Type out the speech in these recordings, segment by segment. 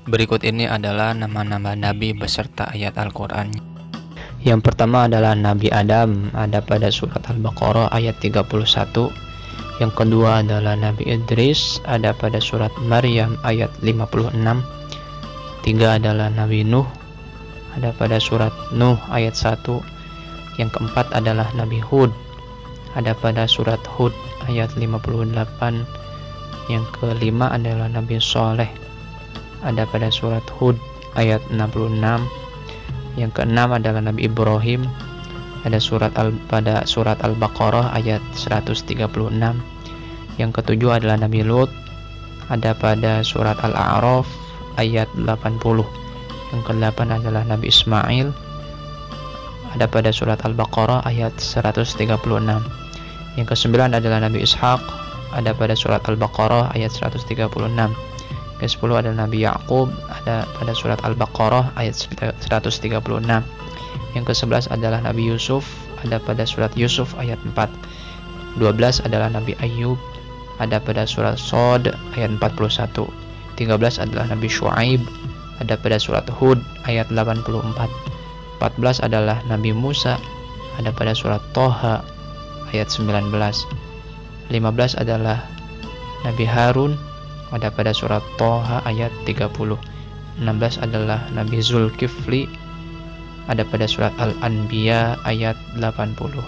Berikut ini adalah nama-nama Nabi beserta ayat Al-Quran. Yang pertama adalah Nabi Adam, ada pada surat Al-Baqarah ayat 31. Yang kedua adalah Nabi Idris, ada pada surat Maryam ayat 56. Tiga adalah Nabi Nuh, ada pada surat Nuh ayat 1. Yang keempat adalah Nabi Hud, ada pada surat Hud ayat 58. Yang kelima adalah Nabi Soleh, ada pada surat Hud ayat 66. Yang keenam adalah Nabi Ibrahim, ada pada surat Al-Baqarah ayat 136. Yang ketujuh adalah Nabi Lut, ada pada surat Al-A'raf ayat 80. Yang kedelapan adalah Nabi Ismail, ada pada surat Al-Baqarah ayat 136. Yang kesembilan adalah Nabi Ishaq, ada pada surat Al-Baqarah ayat 136. Ke-10 adalah Nabi Ya'qub, ada pada surat Al-Baqarah ayat 136. Yang ke-11 adalah Nabi Yusuf, ada pada surat Yusuf ayat 4. 12 adalah Nabi Ayyub, ada pada surat Shad ayat 41. 13 adalah Nabi Shu'aib, ada pada surat Hud ayat 84. 14 adalah Nabi Musa, ada pada surat Toha ayat 19. 15 adalah Nabi Harun, ada pada surat Toha ayat 30. 16 adalah Nabi Zulkifli, ada pada surat Al-Anbiya ayat 85.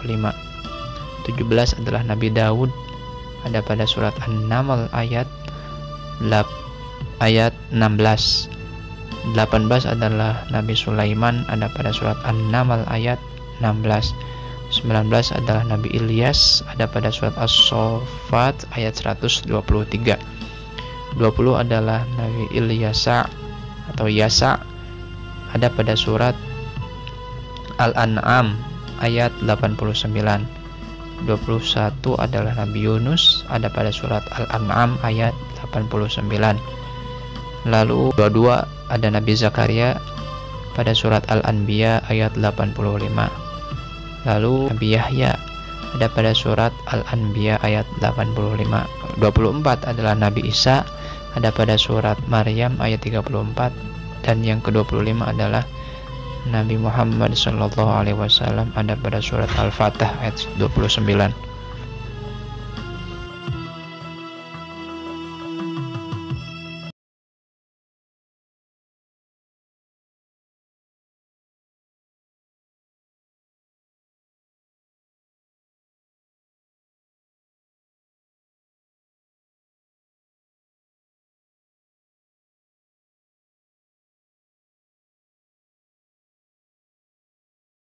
17 adalah Nabi Daud, ada pada surat An-Naml ayat 16. 18 adalah Nabi Sulaiman, ada pada surat An-Naml ayat 16. 19 adalah Nabi Ilyas, ada pada surat As-Saffat ayat 123. 20 adalah Nabi Ilyasa atau Yasa, ada pada surat Al-An'am ayat 89. 21 adalah Nabi Yunus, ada pada surat Al-An'am ayat 89. Lalu 22 ada Nabi Zakaria pada surat Al-Anbiya ayat 85. Lalu Nabi Yahya ada pada surat Al-Anbiya ayat 85. 24 adalah Nabi Isa, ada pada surat Maryam ayat 34. Dan yang ke-25 adalah Nabi Muhammad SAW, ada pada surat Al-Fatah ayat 29.